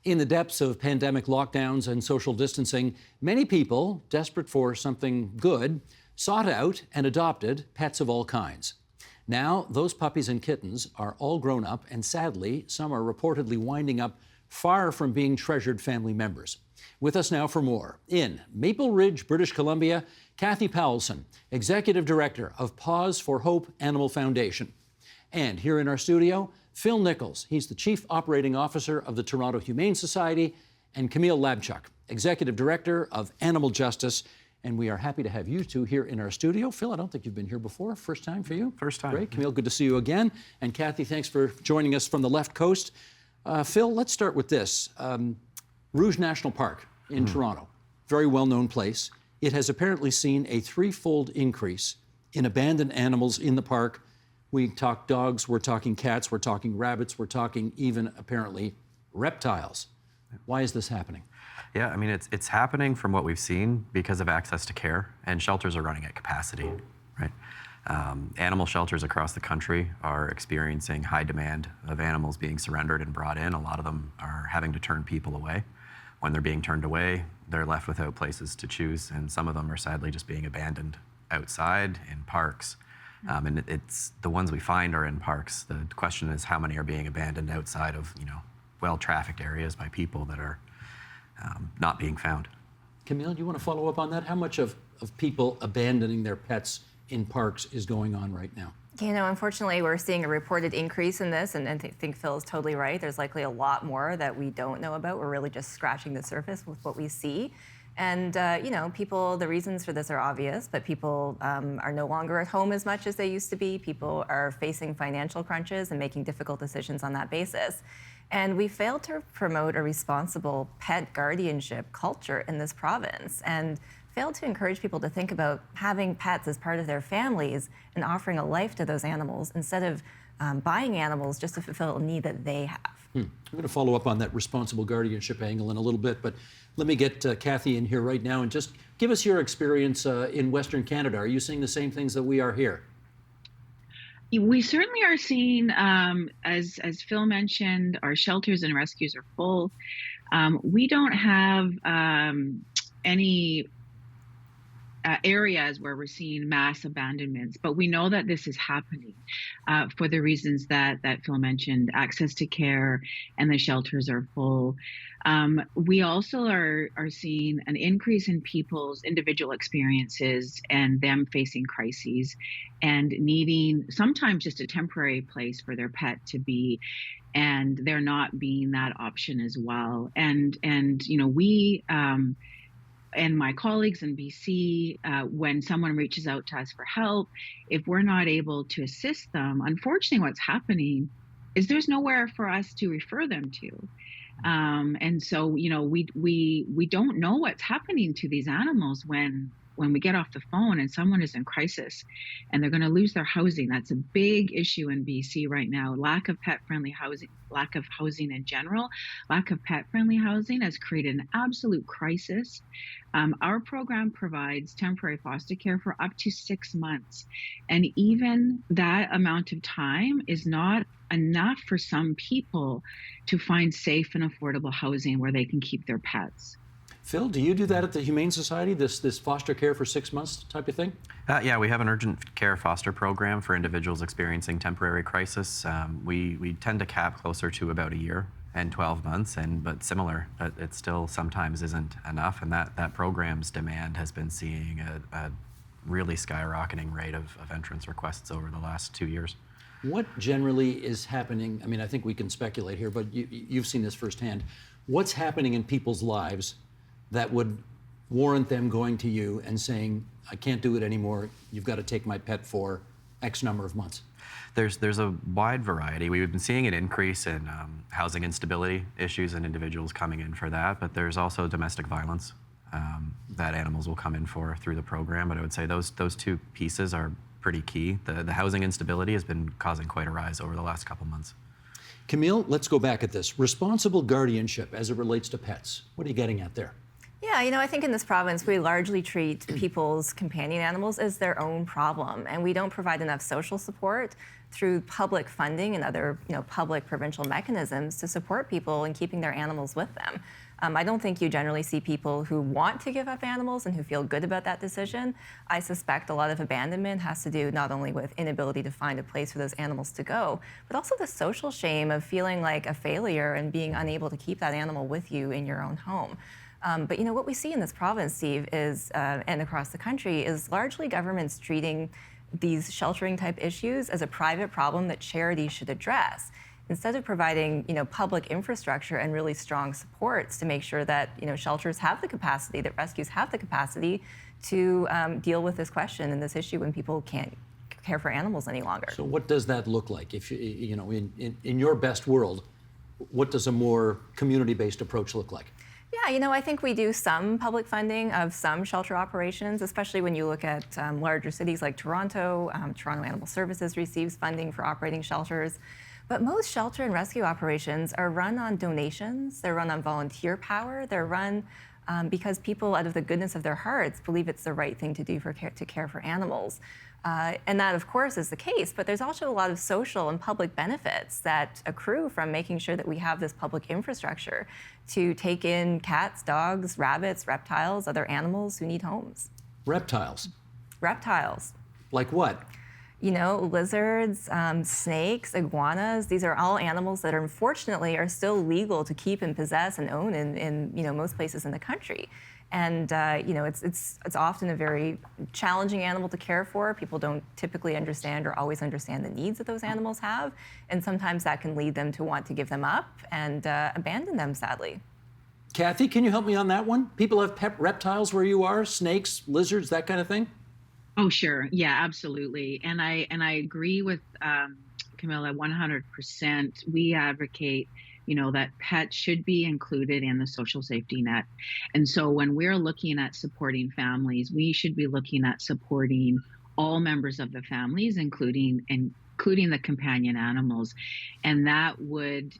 In the depths of pandemic lockdowns and social distancing, many people, desperate for something good, sought out and adopted pets of all kinds. Now, those puppies and kittens are all grown up, and sadly, some are reportedly winding up far from being treasured family members. With us now for more, in Maple Ridge, British Columbia, Kathy Powelson, Executive Director of Paws for Hope Animal Foundation. And here in our studio, Phil Nichols. He's the Chief Operating Officer of the Toronto Humane Society, and Camille Labchuk, Executive Director of Animal Justice. And we are happy to have you two here in our studio. Phil, I don't think you've been here before. First time for you? First time. Great. Camille, good to see you again. And Kathy, thanks for joining us from the left coast. Phil, let's start with this. Rouge National Park in Toronto, very well-known place. It has apparently seen a threefold increase in abandoned animals in the park. We talk dogs, we're talking cats, we're talking rabbits, we're talking even, apparently, reptiles. Why is this happening? Yeah, I mean, it's happening from what we've seen because of access to care, and shelters are running at capacity, right? Animal shelters across the country are experiencing high demand of animals being surrendered and brought in. A lot of them are having to turn people away. When they're being turned away, they're left without places to choose, and some of them are sadly just being abandoned outside in parks. And it's the ones we find are in parks. The question is how many are being abandoned outside of, well-trafficked areas by people that are not being found. Camille, do you want to follow up on that? How much of people abandoning their pets in parks is going on right now? Unfortunately, we're seeing a reported increase in this, and I think Phil is totally right. There's likely a lot more that we don't know about. We're really just scratching the surface with what we see. And, people, the reasons for this are obvious, but people are no longer at home as much as they used to be. People are facing financial crunches and making difficult decisions on that basis. And we failed to promote a responsible pet guardianship culture in this province, and failed to encourage people to think about having pets as part of their families and offering a life to those animals instead of buying animals just to fulfill a need that they have. I'm going to follow up on that responsible guardianship angle in a little bit, but let me get Kathy in here right now and just give us your experience in Western Canada. Are you seeing the same things that we are here? We certainly are seeing, as Phil mentioned, our shelters and rescues are full. We don't have any areas where we're seeing mass abandonments, but we know that this is happening for the reasons that Phil mentioned. Access to care and the shelters are full. We also are seeing an increase in people's individual experiences and them facing crises and needing sometimes just a temporary place for their pet to be, and there not being that option as well. And we and my colleagues in BC, when someone reaches out to us for help, if we're not able to assist them, unfortunately what's happening is there's nowhere for us to refer them to. And so, we don't know what's happening to these animals when we get off the phone and someone is in crisis and they're going to lose their housing. That's a big issue in BC right now. Lack of pet-friendly housing, lack of housing in general, lack of pet-friendly housing has created an absolute crisis. Our program provides temporary foster care for up to 6 months. And even that amount of time is not enough for some people to find safe and affordable housing where they can keep their pets. Phil, do you do that at the Humane Society, this foster care for 6 months type of thing? Yeah, we have an urgent care foster program for individuals experiencing temporary crisis. We tend to cap closer to about a year and 12 months, but similar, but it still sometimes isn't enough, and that program's demand has been seeing a really skyrocketing rate of entrance requests over the last 2 years. What generally is happening? I mean, I think we can speculate here, but you've seen this firsthand. What's happening in people's lives that would warrant them going to you and saying, I can't do it anymore, you've got to take my pet for X number of months? There's a wide variety. We've been seeing an increase in housing instability issues and individuals coming in for that, but there's also domestic violence that animals will come in for through the program. But I would say those two pieces are pretty key. The housing instability has been causing quite a rise over the last couple months. Camille, let's go back at this. Responsible guardianship as it relates to pets. What are you getting at there? Yeah, I think in this province, we largely treat people's companion animals as their own problem, and we don't provide enough social support through public funding and other, public provincial mechanisms to support people in keeping their animals with them. I don't think you generally see people who want to give up animals and who feel good about that decision. I suspect a lot of abandonment has to do not only with inability to find a place for those animals to go, but also the social shame of feeling like a failure and being unable to keep that animal with you in your own home. But what we see in this province, Steve, is and across the country is largely governments treating these sheltering type issues as a private problem that charities should address, instead of providing public infrastructure and really strong supports to make sure that shelters have the capacity, that rescues have the capacity to deal with this question and this issue when people can't care for animals any longer. So what does that look like? If in your best world, what does a more community-based approach look like? Yeah, I think we do some public funding of some shelter operations, especially when you look at larger cities like Toronto. Toronto Animal Services receives funding for operating shelters. But most shelter and rescue operations are run on donations, they're run on volunteer power, they're run because people, out of the goodness of their hearts, believe it's the right thing to do to care for animals. And that, of course, is the case, but there's also a lot of social and public benefits that accrue from making sure that we have this public infrastructure to take in cats, dogs, rabbits, reptiles, other animals who need homes. Reptiles? Reptiles. Like what? Lizards, snakes, iguanas. These are all animals that unfortunately are still legal to keep and possess and own in most places in the country. And it's often a very challenging animal to care for. People don't typically understand or always understand the needs that those animals have, and sometimes that can lead them to want to give them up and abandon them, sadly. Kathy, can you help me on that one? People have pet reptiles where you are, snakes, lizards, that kind of thing? Oh, sure. Yeah, absolutely. And I agree with Camilla 100%. We advocate, that pets should be included in the social safety net. And so when we're looking at supporting families, we should be looking at supporting all members of the families, including the companion animals. And that would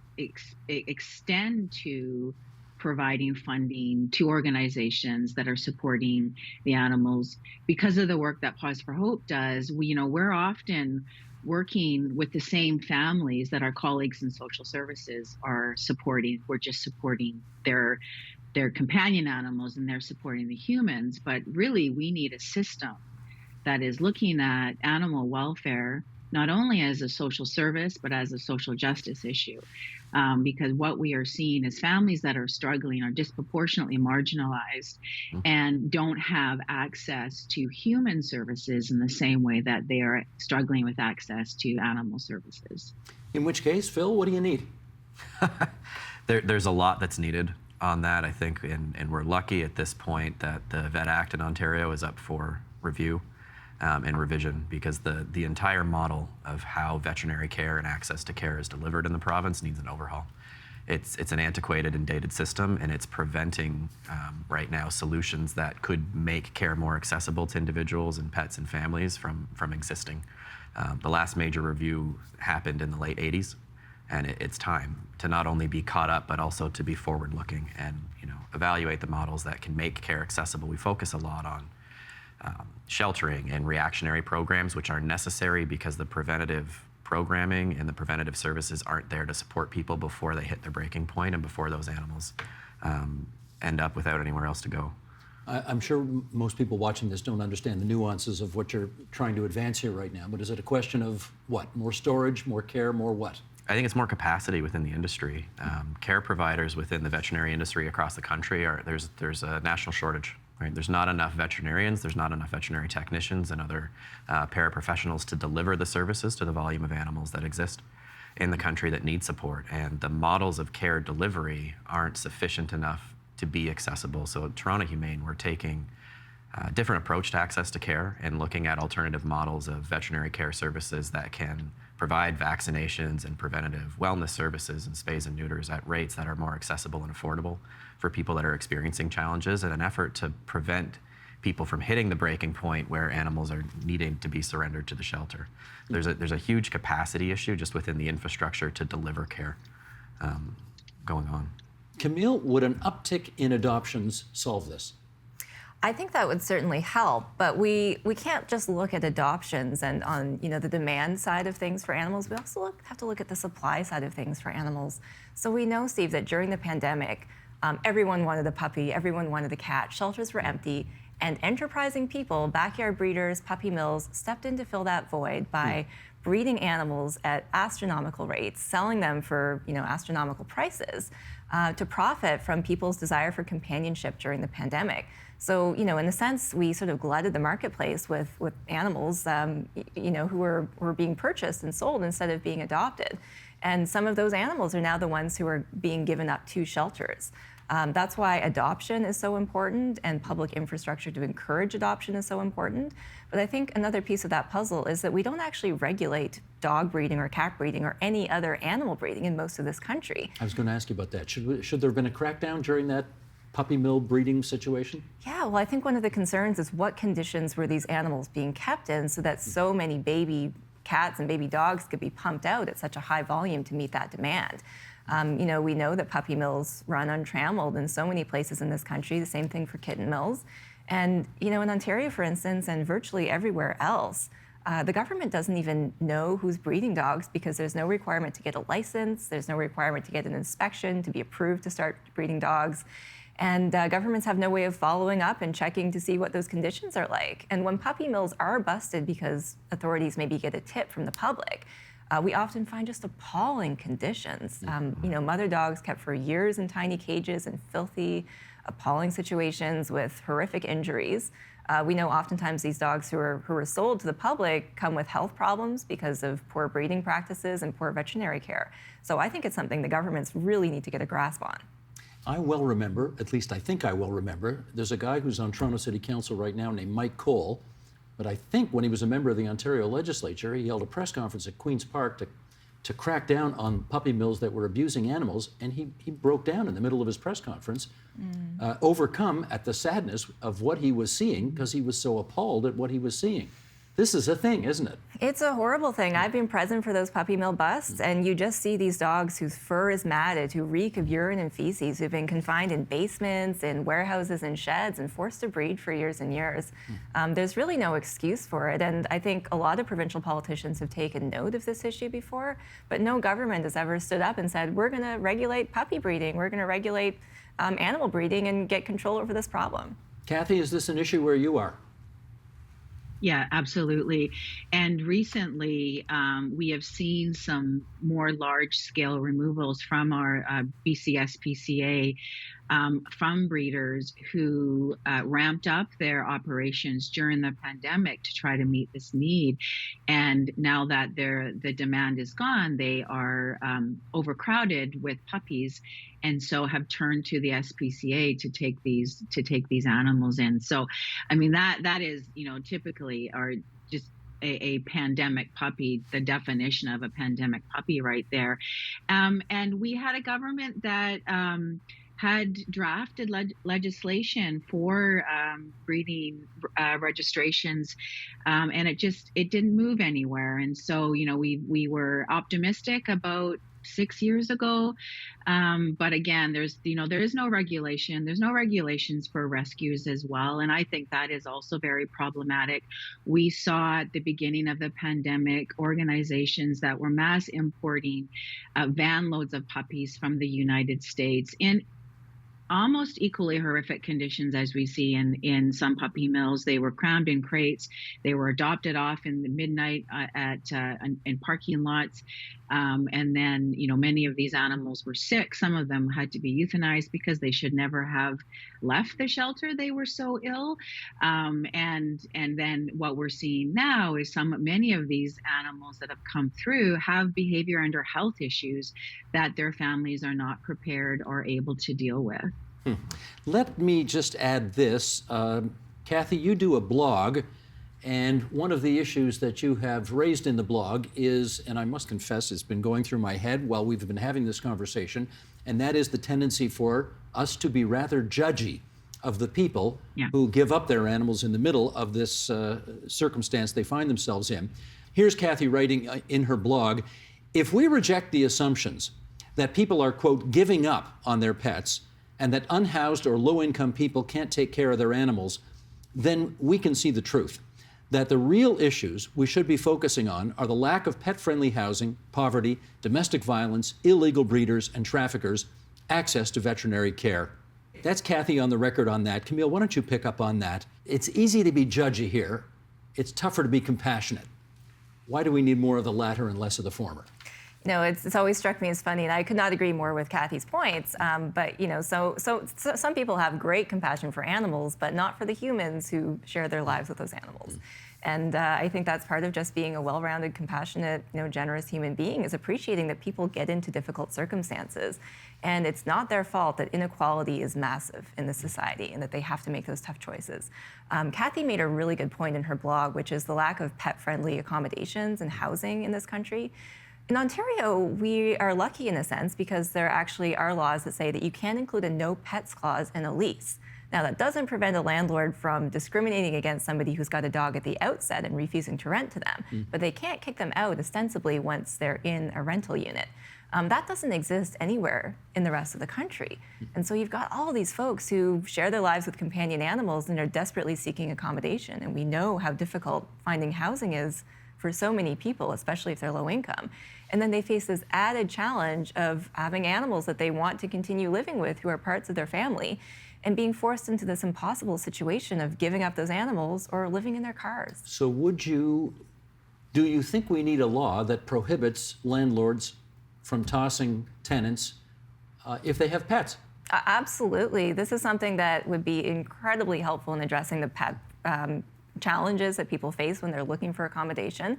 extend to providing funding to organizations that are supporting the animals. Because of the work that Paws for Hope does, we're often working with the same families that our colleagues in social services are supporting. We're just supporting their companion animals, and they're supporting the humans. But really, we need a system that is looking at animal welfare not only as a social service, but as a social justice issue. Because what we are seeing is families that are struggling are disproportionately marginalized and don't have access to human services in the same way that they are struggling with access to animal services. In which case, Phil, what do you need? There's a lot that's needed on that, I think, and we're lucky at this point that the Vet Act in Ontario is up for review and revision, because the entire model of how veterinary care and access to care is delivered in the province needs an overhaul. It's an antiquated and dated system, and it's preventing right now solutions that could make care more accessible to individuals and pets and families from existing. The last major review happened in the late 80s, and it's time to not only be caught up, but also to be forward-looking and evaluate the models that can make care accessible. We focus a lot on sheltering and reactionary programs, which are necessary because the preventative programming and the preventative services aren't there to support people before they hit their breaking point and before those animals end up without anywhere else to go. I'm sure most people watching this don't understand the nuances of what you're trying to advance here right now, but is it a question of what? More storage, more care, more what? I think it's more capacity within the industry. Care providers within the veterinary industry across the country, there's a national shortage. Right? There's not enough veterinarians, there's not enough veterinary technicians and other paraprofessionals to deliver the services to the volume of animals that exist in the country that need support. And the models of care delivery aren't sufficient enough to be accessible. So at Toronto Humane, we're taking a different approach to access to care and looking at alternative models of veterinary care services that can provide vaccinations and preventative wellness services and spays and neuters at rates that are more accessible and affordable for people that are experiencing challenges, in an effort to prevent people from hitting the breaking point where animals are needing to be surrendered to the shelter. There's a huge capacity issue just within the infrastructure to deliver care going on. Camille, would an uptick in adoptions solve this? I think that would certainly help, but we can't just look at adoptions and on the demand side of things for animals. We also have to look at the supply side of things for animals. So we know, Steve, that during the pandemic, everyone wanted a puppy, everyone wanted a cat. Shelters were empty, and enterprising people, backyard breeders, puppy mills, stepped in to fill that void by breeding animals at astronomical rates, selling them for astronomical prices to profit from people's desire for companionship during the pandemic. So, in a sense, we sort of glutted the marketplace with animals, who were being purchased and sold instead of being adopted. And some of those animals are now the ones who are being given up to shelters. That's why adoption is so important, and public infrastructure to encourage adoption is so important. But I think another piece of that puzzle is that we don't actually regulate dog breeding or cat breeding or any other animal breeding in most of this country. I was going to ask you about that. Should there have been a crackdown during that puppy mill breeding situation? Yeah, well, I think one of the concerns is what conditions were these animals being kept in so that so many baby cats and baby dogs could be pumped out at such a high volume to meet that demand. We know that puppy mills run untrammeled in so many places in this country, the same thing for kitten mills. And, in Ontario, for instance, and virtually everywhere else, the government doesn't even know who's breeding dogs because there's no requirement to get a license, there's no requirement to get an inspection, to be approved to start breeding dogs. And governments have no way of following up and checking to see what those conditions are like. And when puppy mills are busted because authorities maybe get a tip from the public, we often find just appalling conditions. Mother dogs kept for years in tiny cages in filthy, appalling situations with horrific injuries. We know oftentimes these dogs who are sold to the public come with health problems because of poor breeding practices and poor veterinary care. So I think it's something the governments really need to get a grasp on. I well remember, at least I think I will remember, there's a guy who's on Toronto City Council right now named Mike Cole, but I think when he was a member of the Ontario legislature, he held a press conference at Queen's Park to crack down on puppy mills that were abusing animals, and he broke down in the middle of his press conference, overcome at the sadness of what he was seeing because he was so appalled at what he was seeing. This is a thing, isn't it? It's a horrible thing. I've been present for those puppy mill busts, and you just see these dogs whose fur is matted, who reek of urine and feces, who've been confined in basements, in warehouses and sheds, and forced to breed for years and years. There's really no excuse for it, and I think a lot of provincial politicians have taken note of this issue before, but no government has ever stood up and said, we're going to regulate puppy breeding, we're going to regulate animal breeding and get control over this problem. Kathy, is this an issue where you are? Yeah, absolutely. And recently, we have seen some more large-scale removals from our BCSPCA from breeders who ramped up their operations during the pandemic to try to meet this need. And now that the demand is gone, they are overcrowded with puppies, and so have turned to the SPCA to take these animals in. So, I mean, that is, typically are just a pandemic puppy, the definition of a pandemic puppy right there. And we had a government that had drafted legislation for breeding registrations, and it didn't move anywhere. And so, we were optimistic about 6 years ago. But again, there is no regulation. There's no regulations for rescues as well. And I think that is also very problematic. We saw at the beginning of the pandemic organizations that were mass importing van loads of puppies from the United States in almost equally horrific conditions as we see in some puppy mills. They were crammed in crates. They were adopted off in the midnight in parking lots. And then, many of these animals were sick. Some of them had to be euthanized because they should never have left the shelter. They were so ill. And then what we're seeing now is many of these animals that have come through have behavior and or health issues that their families are not prepared or able to deal with. Let me just add this. Kathy, you do a blog, and one of the issues that you have raised in the blog is, and I must confess it's been going through my head while we've been having this conversation, and that is the tendency for us to be rather judgy of the people who give up their animals in the middle of this circumstance they find themselves in. Here's Kathy writing in her blog, if we reject the assumptions that people are, quote, giving up on their pets, and that unhoused or low-income people can't take care of their animals, then we can see the truth. That the real issues we should be focusing on are the lack of pet-friendly housing, poverty, domestic violence, illegal breeders and traffickers, access to veterinary care. That's Kathy on the record on that. Camille, why don't you pick up on that? It's easy to be judgy here. It's tougher to be compassionate. Why do we need more of the latter and less of the former? No, it's always struck me as funny, and I could not agree more with Kathy's points. But so some people have great compassion for animals, but not for the humans who share their lives with those animals. And I think that's part of just being a well-rounded, compassionate, generous human being, is appreciating that people get into difficult circumstances. And it's not their fault that inequality is massive in this society and that they have to make those tough choices. Kathy made a really good point in her blog, which is the lack of pet-friendly accommodations and housing in this country. In Ontario, we are lucky in a sense because there actually are laws that say that you can include a no pets clause in a lease. Now, that doesn't prevent a landlord from discriminating against somebody who's got a dog at the outset and refusing to rent to them, but they can't kick them out ostensibly once they're in a rental unit. That doesn't exist anywhere in the rest of the country. And so you've got all these folks who share their lives with companion animals and are desperately seeking accommodation. And we know how difficult finding housing is for so many people, especially if they're low income. And then they face this added challenge of having animals that they want to continue living with who are parts of their family and being forced into this impossible situation of giving up those animals or living in their cars. So do you think we need a law that prohibits landlords from tossing tenants if they have pets? Absolutely. This is something that would be incredibly helpful in addressing the pet challenges that people face when they're looking for accommodation.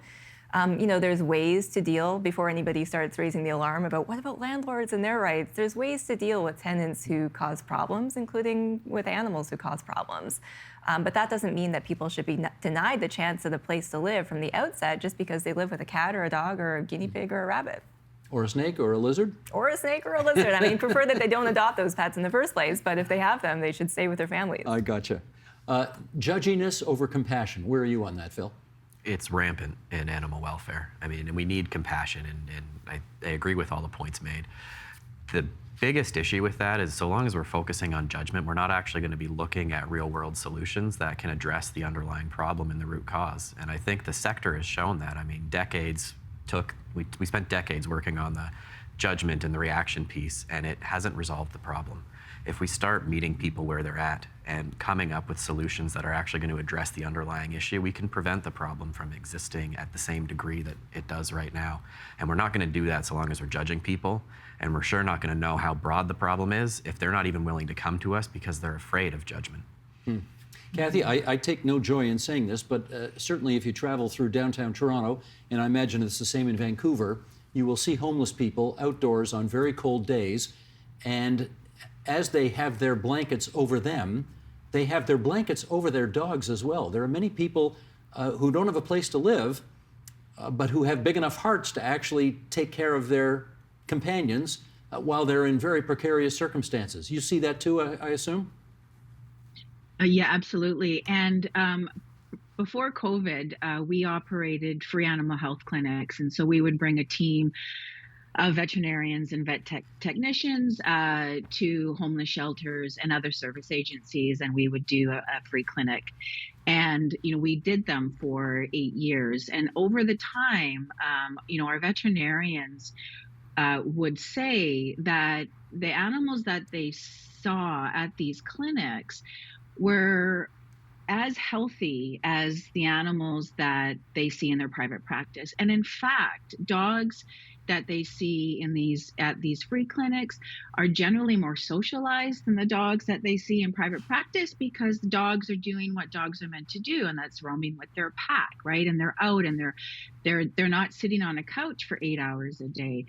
There's ways to deal before anybody starts raising the alarm about what about landlords and their rights. There's ways to deal with tenants who cause problems, including with animals who cause problems. But that doesn't mean that people should be denied the chance of a place to live from the outset just because they live with a cat or a dog or a guinea pig or a rabbit. Or a snake or a lizard? Or a snake or a lizard. I mean, prefer that they don't adopt those pets in the first place, but if they have them, they should stay with their families. I gotcha. Judginess over compassion. Where are you on that, Phil? It's rampant in animal welfare. I mean, we need compassion, and I agree with all the points made. The biggest issue with that is so long as we're focusing on judgment, we're not actually going to be looking at real-world solutions that can address the underlying problem and the root cause. And I think the sector has shown that. I mean, we spent decades working on the judgment and the reaction piece, and it hasn't resolved the problem. If we start meeting people where they're at and coming up with solutions that are actually going to address the underlying issue, we can prevent the problem from existing at the same degree that it does right now. And we're not going to do that so long as we're judging people, and we're sure not going to know how broad the problem is if they're not even willing to come to us because they're afraid of judgment. Kathy, I take no joy in saying this, but certainly if you travel through downtown Toronto, and I imagine it's the same in Vancouver, you will see homeless people outdoors on very cold days, and as they have their blankets over them, they have their blankets over their dogs as well. There are many people who don't have a place to live, but who have big enough hearts to actually take care of their companions while they're in very precarious circumstances. You see that too, I assume? Yeah, absolutely. And before COVID, we operated free animal health clinics. And so we would bring a team of veterinarians and vet technicians to homeless shelters and other service agencies, and we would do a free clinic. And we did them for 8 years. And over the time, our veterinarians would say that the animals that they saw at these clinics were as healthy as the animals that they see in their private practice. And in fact, dogs that they see at these free clinics are generally more socialized than the dogs that they see in private practice, because the dogs are doing what dogs are meant to do, and that's roaming with their pack, right? And they're out and they're not sitting on a couch for 8 hours a day.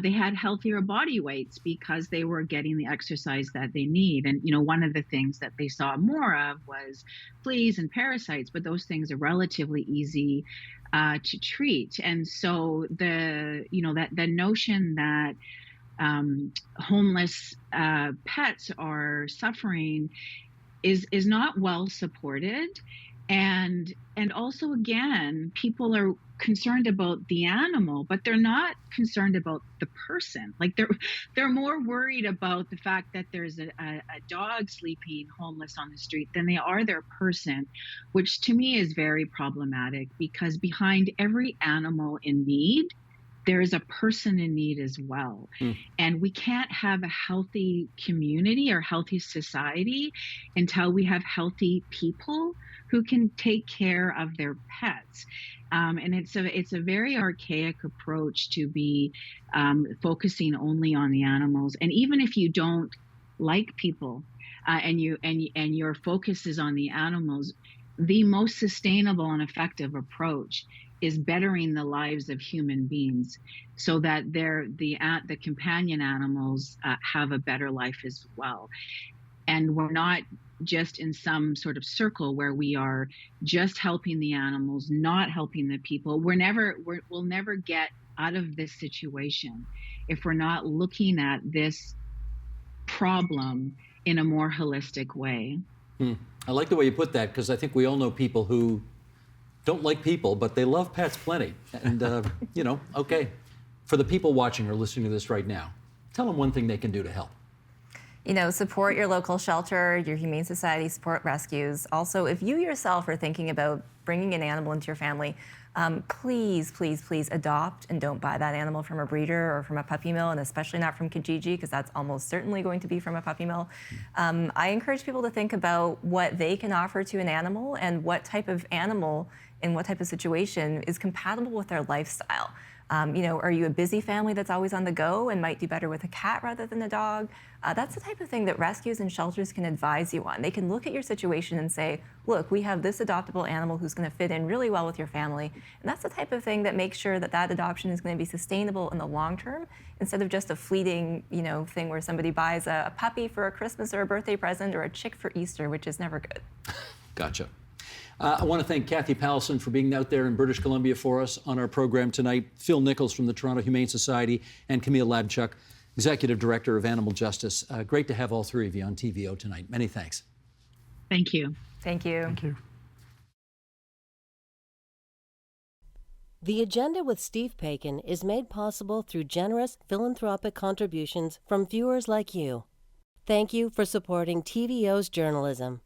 They had healthier body weights because they were getting the exercise that they need. And one of the things that they saw more of was fleas and parasites, but those things are relatively easy to treat. And so the notion that homeless pets are suffering is not well supported. And also, again, people concerned about the animal, but they're not concerned about the person. Like they're more worried about the fact that there's a dog sleeping homeless on the street than they are their person, which to me is very problematic, because behind every animal in need, there is a person in need as well. And we can't have a healthy community or healthy society until we have healthy people who can take care of their pets. And it's a very archaic approach to be focusing only on the animals. And even if you don't like people and your focus is on the animals, the most sustainable and effective approach is bettering the lives of human beings, so that the companion animals have a better life as well. And we're not just in some sort of circle where we are just helping the animals, not helping the people. We'll never get out of this situation if we're not looking at this problem in a more holistic way. I like the way you put that, because I think we all know people who don't like people, but they love pets plenty. And, okay, for the people watching or listening to this right now, tell them one thing they can do to help. Support your local shelter, your Humane Society, support rescues. Also, if you yourself are thinking about bringing an animal into your family, please, please, please adopt and don't buy that animal from a breeder or from a puppy mill, and especially not from Kijiji, because that's almost certainly going to be from a puppy mill. I encourage people to think about what they can offer to an animal and what type of animal in what type of situation is compatible with their lifestyle. Are you a busy family that's always on the go and might do better with a cat rather than a dog? That's the type of thing that rescues and shelters can advise you on. They can look at your situation and say, look, we have this adoptable animal who's going to fit in really well with your family. And that's the type of thing that makes sure that that adoption is going to be sustainable in the long term, instead of just a fleeting, thing where somebody buys a puppy for a Christmas or a birthday present or a chick for Easter, which is never good. Gotcha. I want to thank Kathy Pallison for being out there in British Columbia for us on our program tonight, Phil Nichols from the Toronto Humane Society, and Camille Labchuk, Executive Director of Animal Justice. Great to have all three of you on TVO tonight. Many thanks. Thank you. Thank you. Thank you. The Agenda with Steve Paikin is made possible through generous philanthropic contributions from viewers like you. Thank you for supporting TVO's journalism.